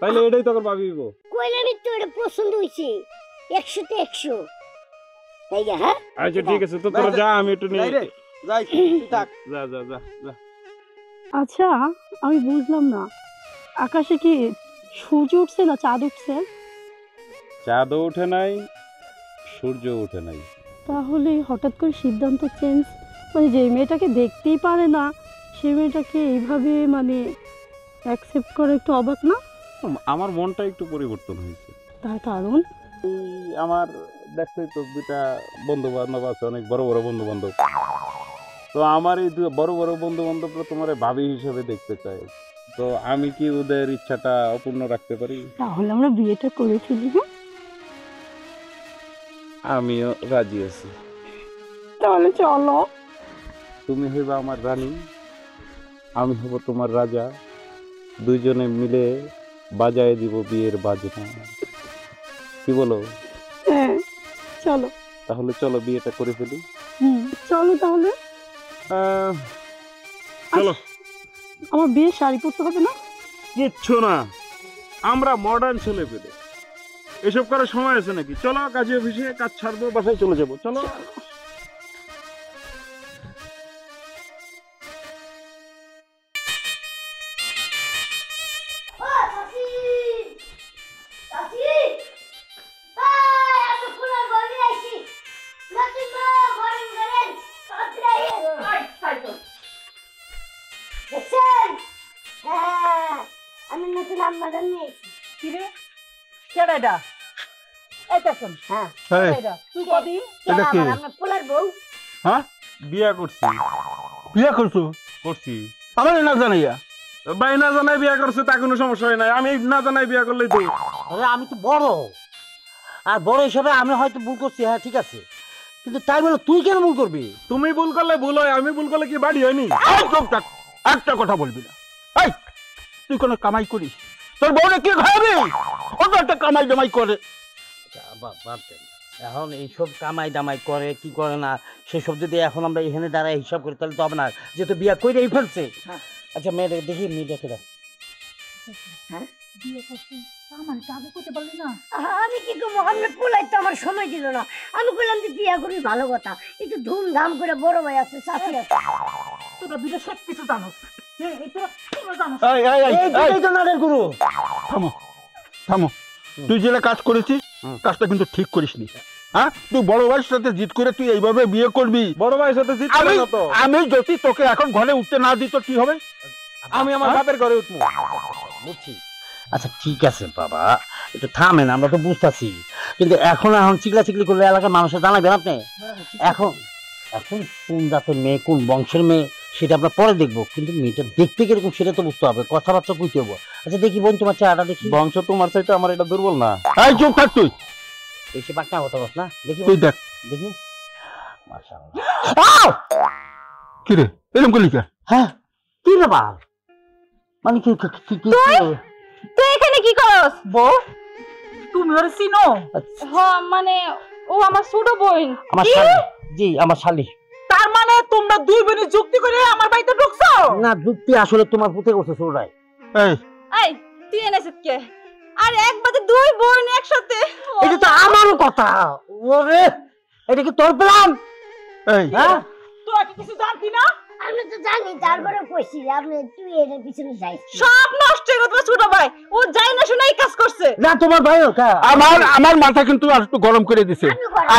তাহলে এটাই তোর ভাবিব। কইলে আমি তো এটা পছন্দ হইছে 100 তে 100 তাই যা। হ্যাঁ আচ্ছা ঠিক আছে তো তোরা যা, আমি একটু যাই রে যাই তুই থাক। যা যা যা যা। আচ্ছা আমি বুঝলাম না, আকাশে কি সূর্য উঠছে না চাঁদ উঠছে? চাঁদও ওঠে নাই, সূর্য ওঠে নাই। তাহলে হঠাৎ করে সিদ্ধান্ত চেঞ্জ, মানে যে মেয়েটাকে দেখতেই পারে না সেই মেয়েটাকে এইভাবে মানে অ্যাকসেপ্ট করে একটু অবাক না? আমার মনটা একটু পরিবর্তন হয়েছে। তার কারণ আমার দেখতেই তো দুটা বন্ধু বান্ধব আছে, অনেক বড় বড় বন্ধু বান্ধব। তো আমার এই বড় বড় বন্ধু বান্ধবরা তোমার ভাবি হিসেবে দেখতে চাই, তো আমি কি ওদের ইচ্ছাটা অপূর্ণ রাখতে পারি? তাহলে আমরা বিয়েটা করে ফেলি। হ্যাঁ আমিও রাজি আছি। তাহলে চলো। তুমি হইবা আমার রানী, আমি হব তোমার রাজা, দুইজনে মিলে বাজায় দিব বিয়ের বাজনা। কি বলো? হ্যাঁ চলো। তাহলে চলো বিয়েটা করে ফেলি। চলো তাহলে। চলো আমার বিয়ে শাড়ি পরতে হবে না? কিচ্ছু না, আমরা মডার্ন ছেলে পেলে এসব করার সময় আছে নাকি? চলো কাজে অফিসে কাজ ছাড়বো, বাসায় চলে যাবো, চলো। আমি নতুন আম্মাদার নিয়েছি। কিরে কেডা এটা? এটা শোন। হ্যাঁ এটা তুই কবি এটা কি? আমার পোলার বউ। হ্যাঁ, বিয়া করছি। বিয়ে করছো? করছি। আমার না জানাইয়া ভাই না জানাই বিয়া করছে তা কোনো সমস্যা হয় নাই, আমি না জানাই বিয়া করলেই তো। আরে আমি তো বড়, আর বড় হিসাবে আমি হয়তো ভুল করছি, হ্যাঁ ঠিক আছে, কিন্তু তাই বলে তুই কেন ভুল করবি? তুমি ভুল করলে ভুল হয়, আমি ভুল করলে কি বাড়ি হয়নি? এই চুপ থাক, একটা কথা বলবি না। এই তুই কোনো কামাই করিস? তোর বউরে কি খাওয়াবি? ও তো একটা কামাই জামাই করে। এখন এইসব কামাই দামাই করে কি করে না সেসব যদি এখন আমরা এখানে দাঁড়ায় হিসাব করি তাহলে তো হবে না, যেহেতু বিয়া করেই ফেলছে। আচ্ছা মেয়েটা দেখি, মেয়েটাকে দেখ। বিয়ে করছিস আমার কাজে করতে পারলি না? আমি কি করবো, আপনার পোলাই তো আমার সময় দিল না। আমি বললাম যে বিয়া করি ভালো কথা, একটু ধুমধাম করে বড় ভাই আছে, চাচি আছে। তোরা দুটো সব কিছু জানোস। তোরা জানোস। এই এই এই এই দুটোই তো নাটের গুরু। থামো থামো, তুই যেটা কাজ করেছিস কাজটা কিন্তু ঠিক করিসনি। হ্যাঁ, তুই বড় ভাইয়ের সাথে জিত করে তুই এইভাবে বিয়ে করবি? বড় ভাইয়ের সাথে জিত আমি করে না তো। আমি যদি তোকে এখন ঘরে উঠতে না দিত কি হবে? আমি আমার বাপের ঘরে উঠবো। বুঝছি। আচ্ছা ঠিক আছে বাবা, একটু থামেন, আমরা তো বুঝতেছি, কিন্তু এখন চিকলা চিকলি করলে এলাকার মানুষের জানাবেন আপনি। এখন এখন কোন জাতের মেয়ে, কোন বংশের মেয়ে সেটা আমরা পরে দেখবো, কিন্তু মেয়েটা দেখতে কিরকম সেটা তো বুঝতে হবে, কথাবার্তা কইতে হবো। আচ্ছা দেখি বোন, তোমার চেহারাটা দেখি। বংশ তোমার চাইতে আমার এটা দুর্বল না। এই চুপ থাক তুই, বেশি বাকনা হতে পারছ না, দেখি তুই দেখ। দেখি। মাশাআল্লাহ। কি রে এরকম করলি কে? হ্যাঁ কি ব্যাপার, মানে কি কি কি কি তুই এখানে কি করস? বউ তুমি ওরে চিনো? হ্যাঁ মানে ও আমার ছোট বোন। আমার শালি, জি আমার শালি। তার মানে তোমরা দুই বোনে যুক্তি করে আমার বাড়িতে ঢুকছো? না যুক্তি আসলে তোমার পুতে করছে ছোটরাই। এই এই তুই এনেছিস কে? আর একবারে দুই বোন একসাথে? এটা তো আমারও কথা। ওরে এটা কি তোর প্ল্যান? এই হ্যাঁ তোরা কি কিছু জানতি না? আমি তো জানি, তারপরে কইছি আপনি তুই এর পিছনে যাইস। সব নষ্ট হয়ে গেল ছোট ভাই, ও যাই না শুনেই কাজ করছে। না তোমার ভাইও কা আমার মাথা কিন্তু আর একটু গরম করে দিছে।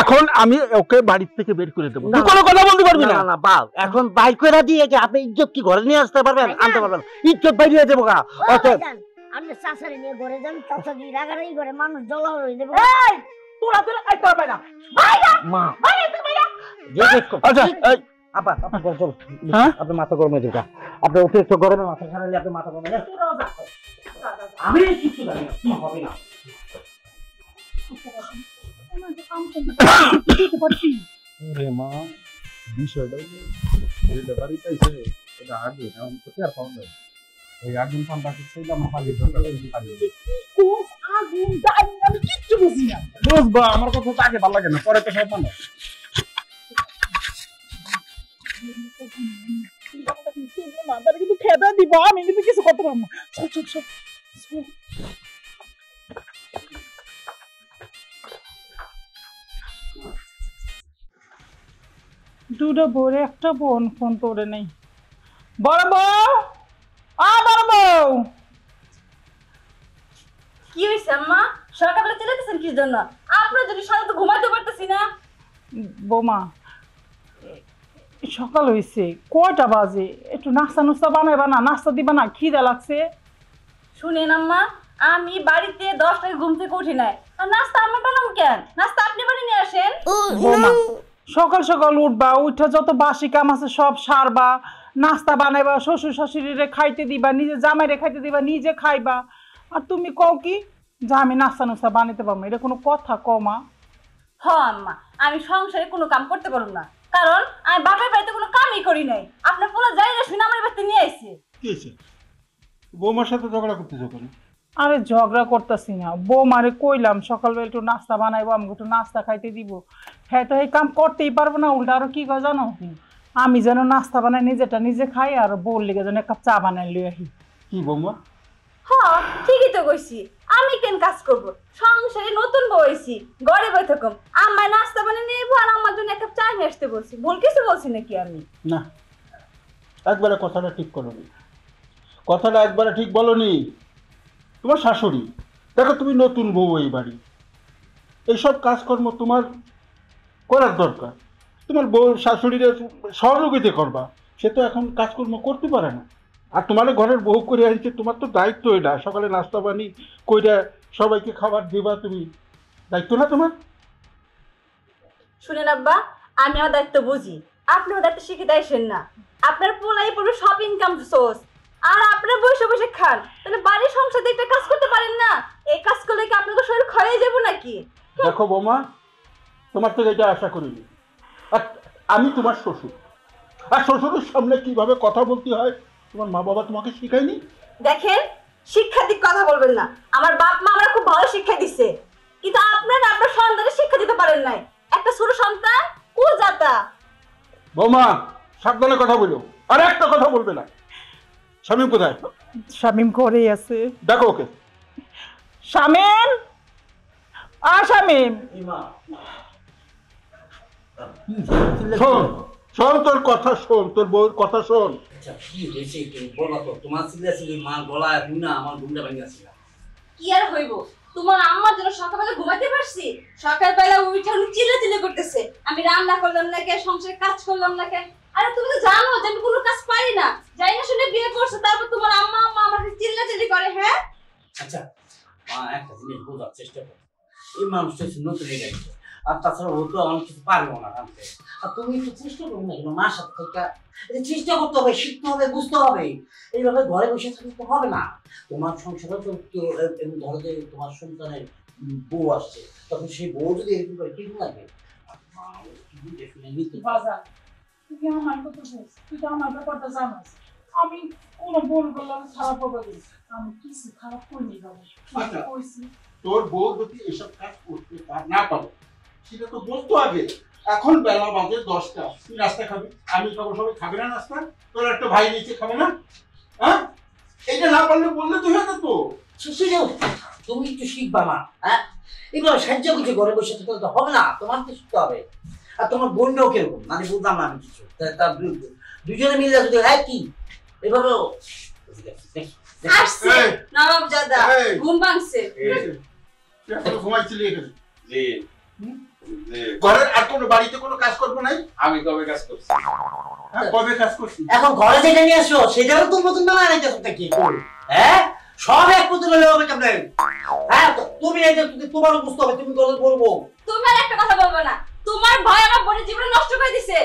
এখন আমি ওকে বাড়ি থেকে বের করে দেবো। তুই কোনো কথা বলতে পারবি না। না না বাল, এখন বাইর করে দিয়ে যে আপনি ইজ্জত কি ঘরে নিয়ে আসতে পারবেন? আনতে পারবেন? ইজ্জত বাইরে দেবো গা। অতএব আপনি চাচারে নিয়ে ঘরে যান, চাচা যদি রাগারাগি করে মানুষ জলা হয়ে যাবে। এই তোরা তোরা আইতে পারবে না। মা বাইরে বাইরে। যে দেখো আচ্ছা এই আপা আপা চল, হ্যাঁ? আপনি মাথা গরম হয়ে যাবে, আপনি উঠে একটু গরমে মাথা খারালে আপনি মাথা গরম হয়ে যাবে। তোরাও যা। আমি কিছু জানি না, কি হবে না। ওরে মা, বিষয়টা এটা বাড়িতে আইছে, এটা আগে আমি তো আর পাও না। ওই আগুন পান্তা ছিলাম পালিয়ে দরকার পালিয়ে। কোন আগুন জানি আমি কিচ্ছু বুঝি না। বুঝবা, আমার কথা তো আগে ভালো লাগে না, পরে তো সব মানে। মাদারে কিন্তু খেদা দিব, আমি কিন্তু কিছু করতে পারবো না। চল চল চল। দুটো বউরে একটা বোন ফোন তোরে নেই। বড় বউ, বড় বউ। কি হইছে আম্মা? সকালে চিল্লাতেছেন কি জন্য? আপনার যদি সাথে তো ঘুমাইতে পারতেছি না। বৌমা সকাল হয়েছে, কয়টা বাজে? একটু নাস্তা নুস্তা বানাইবা না? নাস্তা দিবা না? খিদা লাগছে। শুনেন আম্মা, আমি বাড়িতে 10টায় ঘুম থেকে উঠি নাই, আর নাস্তা আমি বানাবো কেন? নাস্তা আপনি বানিয়ে নিয়ে আসেন। বৌমা সকাল সকাল উঠবা, উঠা যত বাসি কাম আছে সব সারবা, নাস্তা বানাইবা, শ্বশুর শাশুড়িরে খাইতে দিবা, নিজে জামাইরে খাইতে দিবা, নিজে খাইবা। আর তুমি কও কি যে আমি নাস্তা নুস্তা বানাইতে পারবো? এটা কোনো কথা কমা? হ আম্মা, আমি সংসারে কোনো কাম করতে পারবো না, কারণ আমি বাপের বাড়িতে কোনো কামই করি নাই। আপনার পোলা যাই না শুনে আমার বাড়িতে নিয়ে আইছে। কি হয়েছে? বৌমার সাথে ঝগড়া করতেছো কেন? আরে ঝগড়া করতেছি না, বৌমারে কইলাম সকালবেলা একটু নাস্তা বানাইবো, আমাকে একটু নাস্তা খাইতে দিব। হ্যাঁ তো এই কাম করতেই পারবো না, উল্টা আরো কি কয় জানো? আমি যেন নাস্তা বানাই নিজেটা নিজে খাই আর বউর লিগে যেন এক কাপ চা বানাই লই আহি। কি বৌমা? হ্যাঁ ঠিকই তো কইছি, আমি কেন কাজ করব? সংসারে নতুন বউ হইছি, ঘরে বই থাকুম, আমার নাস্তা বানিয়ে নেবো আর আমার জন্য এক কাপ চা নিয়ে আসতে বলছি। ভুল কিছু বলছি নাকি আমি? না, একবারে কথাটা ঠিক করোনি, কথাটা একবারে ঠিক বলনি। তোমার শাশুড়ি, দেখো তুমি নতুন বউ এই বাড়ি, এইসব কাজকর্ম তোমার করার দরকার। তোমার বউ শাশুড়ির সহযোগিতা করবা, সে তো এখন কাজকর্ম করতে পারে না। আর তোমার ঘরের বউ করে আনছে, তোমার তো দায়িত্ব এটা। সকালে নাস্তা পানি কইরা সবাইকে খাবার দিবা, তুমি দায়িত্ব না তোমার? শুনেন আব্বা, আমি আমার দায়িত্ব বুঝি, আপনি ওর দায়িত্ব শিখে দেয়ছেন না। আপনার পোলাই পড়বে সব ইনকাম সোর্স, আর আপনার বসে বসে খান, তাহলে বাড়ির সংসার দিয়ে একটা কাজ করতে পারেন না? এই কাজ করলে কি আপনাদের শরীর ক্ষয়ে যাবো নাকি? দেখো বৌমা, তোমার থেকে এটা আশা করিনি। আর আমি তোমার শ্বশুর, আর শ্বশুরের সামনে কিভাবে কথা বলতে হয় তোমার মা বাবা তোমাকে শিখায়নি? দেখেন, শিক্ষা দিক কথা বলবেন না। আমার বাপ মা আমরা খুব ভালো শিক্ষা দিচ্ছে, কিন্তু আপনারা আপনার সন্তানের শিক্ষা দিতে পারেন নাই। একটা ছোট সন্তান কুজাতা। বৌমা সাবধানে কথা বলো, আর একটা কথা বলবে না। শামীম কোথায়? শামিম ঘরেই আছে। দেখো ওকে। শামিম, শামিম, শোন শোন, তোর কথা শোন, তোর বউর কথা শোন। আচ্ছা কি হয়েছে একটু বলো তো। তোমার চিল্লাচিল্লি মা গলায় না আমার ঘুমটা ভেঙে আসছিল। কি আর হইব, তোমার আম্মার জন্য সকালবেলা ঘুমাতে পারছি? সকালবেলা উঠে উনি চিল্লাচিল্লি করতেছে, আমি রান্না করলাম না কে, সংসারে কাজ করলাম না কে। আরে তুমি তো জানো যে আমি কোনো কাজ পারি না, যাই না শুনে বিয়ে করছো, তারপর তোমার আম্মা আম্মা আমাকে চিল্লাচিল্লি করে। হ্যাঁ আচ্ছা মা একটা জিনিস বোঝার চেষ্টা করো, এই মানুষটা নতুন হয়ে গেছে, আর তাছাড়া ও তো অনেক কিছু পারবো না জানতে। আর তুমি একটু চেষ্টা করো না কেন মার সাথে থেকে? চেষ্টা করতে হবে, শিখতে হবে, বুঝতে হবে। এইভাবে ঘরে বসে থাকলে তো হবে না। তোমার সংসারে তো ধরো যে তোমার সন্তানের বউ আসছে, তখন সেই বউ যদি এরকম করে ঠিক লাগে বাজার তুই আমার কথা বলছিস, তুই তো আমার ব্যাপারটা জানাস। আমি কোনো ভুল করলাম, খারাপ হবে, আমি কিছু খারাপ করিনি বাবা। আচ্ছা। কইছি তোর বউ যদি এসব কাজ করতে না পারে সেটা তো বলতো আগে। এখন বেলা বাজে 10টা, তুই নাস্তা খাবি, আমি খাবো, সবাই খাবে না নাস্তা? তোর একটা ভাই নিচে খাবে না? হ্যাঁ, এইটা না পারলে বললে তুই হয়ে যেত। তুমি একটু শিখবা মা। হ্যাঁ, এগুলো সাহায্য করছে, ঘরে বসে থাকলে তো হবে না, তোমার তো শিখতে হবে। আর তোমার বোনটাও কিরকম, মানে বুঝলাম না আমি কিছু। তার দুজনে মিলে যদি কি এভাবে আসছে নবাব জাদা ঘুম ভাঙছে। ঘুমাইছিলি এখানে? জি ঘরের আর কোনো বাড়িতে কোনো কাজ করবো নাই? আমি কবে কাজ করছি? কবে কাজ করছি? এখন ঘরে যেটা নিয়ে আসো সেটাও তো নতুন বেলা নাই কি? হ্যাঁ, সব এক পুতুল হলে হবে কেমন? হ্যাঁ, তুমি এই যে তোমারও বুঝতে হবে, তুমি গল্প করবো। তুমি আর একটা কথা বলবো না, তোমার ভয় আমার বোনের জীবন নষ্ট করে দিছে।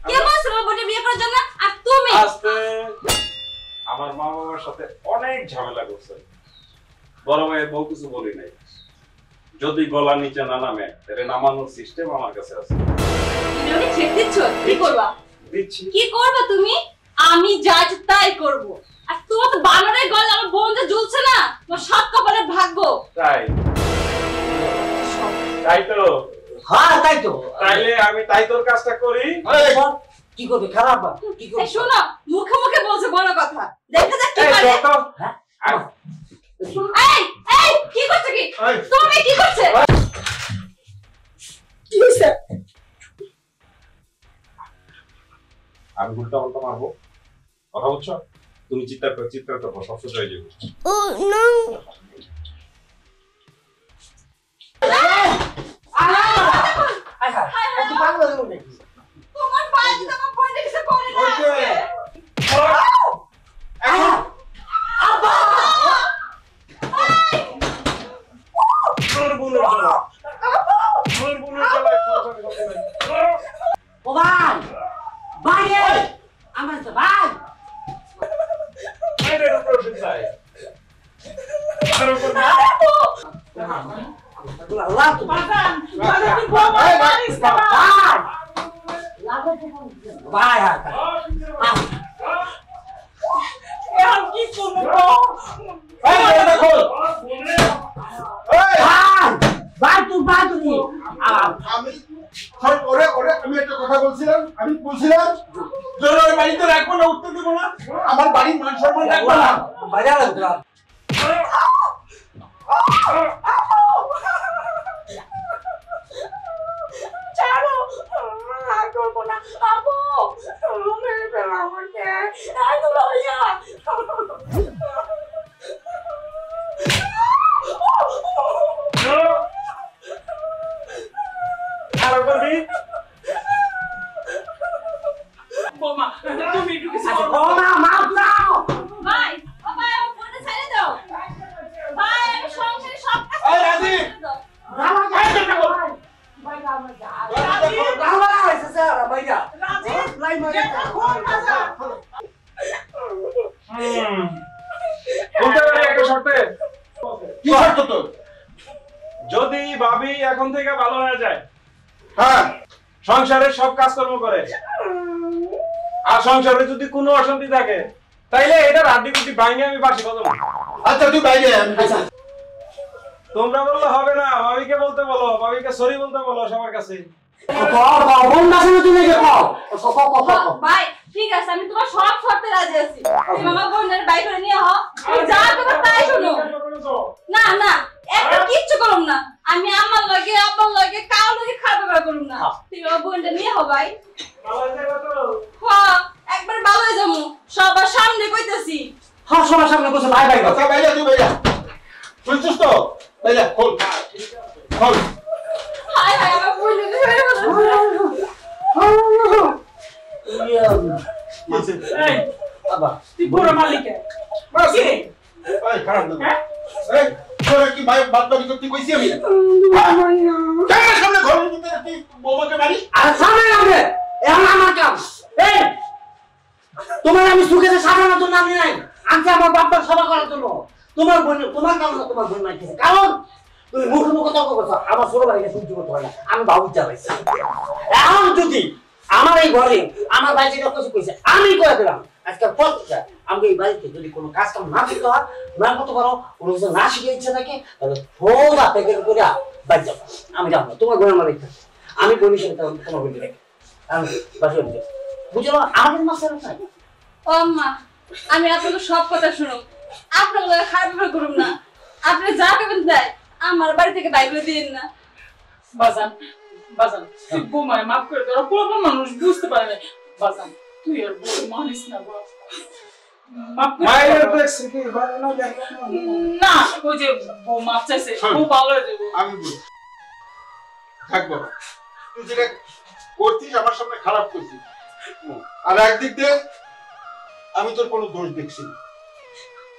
কে বলছে আমার বোনের বিয়ে করার জন্য? আর তুমি আজকে আমার মা বাবার সাথে অনেক ঝামেলা করছে, বড় ভাইয়ের বউ কিছু বলি নাই। যদি গলা নিচে না নামে তাহলে নামানোর সিস্টেম আমার কাছে আছে। তুমি ছেড়ে দিচ্ছ? কি করবা? দিচ্ছি। কি করবা তুমি? আমি যা ইচ্ছে তাই করব। আর তোমার তো বানরের গলা আমার বোন যে ঝুলছে না, তোমার সাত কপালের ভাগ্য। তাই তাই তো? হ্যাঁ তাই তো। তাইলে আমি তাই তোর কাজটা করি। কি করবে? খারাপ কি করবে? শোনো, মুখে মুখে বলছে বড় কথা, দেখা যাক কি পারে। এই এই কি করছ কি? তুমি কি করছে? কি হইছে? আমি উল্টা পাল্টা মারবো, কথা বুঝছো? তুমি চিৎকার করবো, সব শেষ হয়ে যাবে। তোমার পায়ে যদি আমার বোন কিছু করে না। ও ভাই, ভাই আমার তো ভাই। আল্লাহ তো বাজান, বাজান তুই বউ মারিস না ভাই। ভাই এখন কি করব? আমি একটা কথা বলছিলাম, আমি আমি বলছিলাম জোরের বাড়িতে রাখবো না, উঠতে দেবো না, আমার বাড়ির মান সম্মান রাখবো না। বাজার লাগতো ছাড়ো, আর করবো না। আপু, মেরে ফেলো আমাকে। এই দুলা ভাইয়া। আর করবি বৌমা, তুমি একটু কিছু করো। বৌমা মাপ দাও। ভাই ও ভাই আমার ফোনটা ছেড়ে দাও ভাই আমি সংসারে সব কাজ এই রাজি, রামা এই দেখো, রামা হইছে স্যার ভাইয়া রাজি, লাই মারে ফোন বাজা। বলতে পারি একটা শর্তে, কি শর্ত তোর? যদি ভাবি এখন থেকে ভালো হয়ে যায়, হ্যাঁ, সংসারের সব কাজকর্ম করে, আর সংসারে যদি কোনো অশান্তি থাকে তাইলে এটা রাড্ডি কুটি ভাঙে আমি বাসি বাজাবো। আচ্ছা তুই বাইরে আয়, আমি আচ্ছা তোমরা বললে হবে না, ভাবিকে বলতে বলো, ভাবিকে সরি বলতে বলো সবার কাছে। কোন বাসনে তুমি দেখো ভাই ঠিক আছে আমি তোমার সব শর্তে রাজি আছি তুমি আমার বোনের বাই করে নিয়ে হও তুমি যা তোমার তাই শোনো না না একটা কিচ্ছু করুম না আমি আমার লাগে আব্বার লাগে কারোর লাগে খারাপ ব্যবহার করুম না তুমি আমার বোনটা নিয়ে হও ভাই হ্যাঁ একবার ভালো হয়ে যাবো সবার সামনে কইতেছি হ্যাঁ সবার সামনে বসে ভাই ভাই আচ্ছা বাইরে, তুই বাইরে শুনছিস তো? বাইরে খোল, খোল। হায় হায় আমার বোনটা ধরে এই, বাবা তুই বড় মালিকে। কি রে? এই খারাপ না, এই তোরা কি ভাই বাদ বাকি করতে কইছি আমি? ক্যামেরার সামনে ঘরের ভিতরে তুই বৌমাকে মারিস? আর সামনে নামবে এখন আমার কাম এই তোমার আমি সুখেতে সাজানোর জন্য আমি নাই আনছি আমার বাবার সেবা করার জন্য তোমার বোন তোমার কাম না তোমার বোন মাইতেছে কারণ তুমি মুখে মুখে তর্ক করছো আমার ছোট ভাইকে সহ্য করতে পারে না আমি বাবু চালাইছি এখন যদি আমার এই ঘরে আমার ভাই যেটা কিছু কইছে আমি করে দিলাম আজকে প্রত্যেকটা আমাকে এই বাড়িতে যদি কোনো কাজ কাম না করতে হয় না করতে পারো কোনো কিছু না শিখে ইচ্ছা থাকে তাহলে সোজা প্যাকেট করে বাড়ি যাবো আমি যাবো না তোমার বোনের মালিক থাকে আমি বলি সেটা তোমার বোন দেখে আমি বাসে বুঝলো আমাদের মাসের নাই ও মা আমি আপনাদের সব কথা শুনুন আপনার লগে খারাপ ব্যবহার করুন না আপনি যা করবেন তাই আমার বাড়ি থেকে বাইক করে দিন না বাজান, বাজান, তুই বৌমায় মাফ করে দে। ওরা পুরো মানুষ বুঝতে পারে না। বাজান, তুই আর বউ মানিস না বাবা। মাফ করে দে। মায়ের দেখছি কি ভালো না দেখো না, ওই যে বউ মাফ চাইছে, বউ ভালো হয়ে যাবে। আমি বলি থাক বাবা, তুই যেটা করছিস আমার সামনে খারাপ করছিস, আর একদিক দিয়ে আমি তোর কোনো দোষ দেখছি না,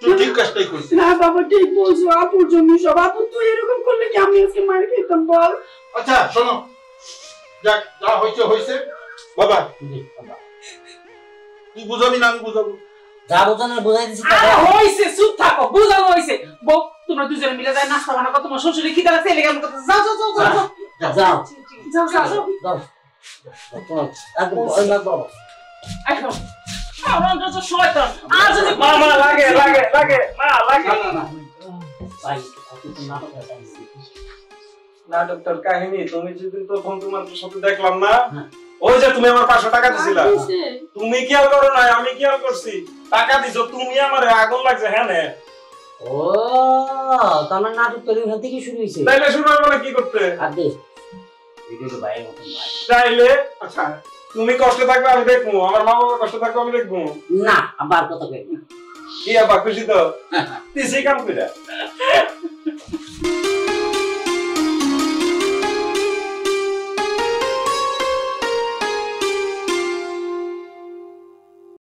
তুই ঠিক কাজটাই করছিস। না বাবা ঠিক বলছো, আপুর জন্য সব। আপু তুই এরকম করলে কি আমি আজকে মার খেতাম বল? আচ্ছা শোনো, যাক যা হয়েছে হয়েছে। বাবা তুই বুঝাবি না আমি বুঝাবো? যা বোঝানোর বোঝাই দিচ্ছি আরে হইছে, চুপ থাকো, বুঝানো হইছে। বউ তোমরা দুজনে মিলে যায় নাস্তা বানাও, তোমার শ্বশুরে খিদা লাগছে, এলে কেমন কথা। যাও যাও যাও যাও যাও যাও যাও যাও যাও। যাও একদম ভয় না বাবা এখন আমার কাছে শয়তান আর যদি মা মা লাগে লাগে লাগে মা লাগে ভাই কত নাটক আছে নাটকটার কাহিনী তুমি যেদিন প্রথম তোমার সাথে দেখলাম না, ওই যে তুমি আমার 500 টাকা দিছিলা, তুমি খেয়াল করো না আমি খেয়াল করছি, টাকা দিছো তুমি আমারে, আগুন লাগছে হ্যাঁ নে। ও তোমার নাটক তো এখান থেকে শুরু হইছে তাইলে শুরু হবে না কি করতে? আর দে ভিডিওটা বাইরে মতন ভাই তাইলে আচ্ছা তুমি কষ্ট থাকবে আমি দেখবো, আমার মা বাবা কষ্ট থাকবে আমি দেখবো। না আবার কথা কই কি আবার খুশি তো দিছি কাম কইরা।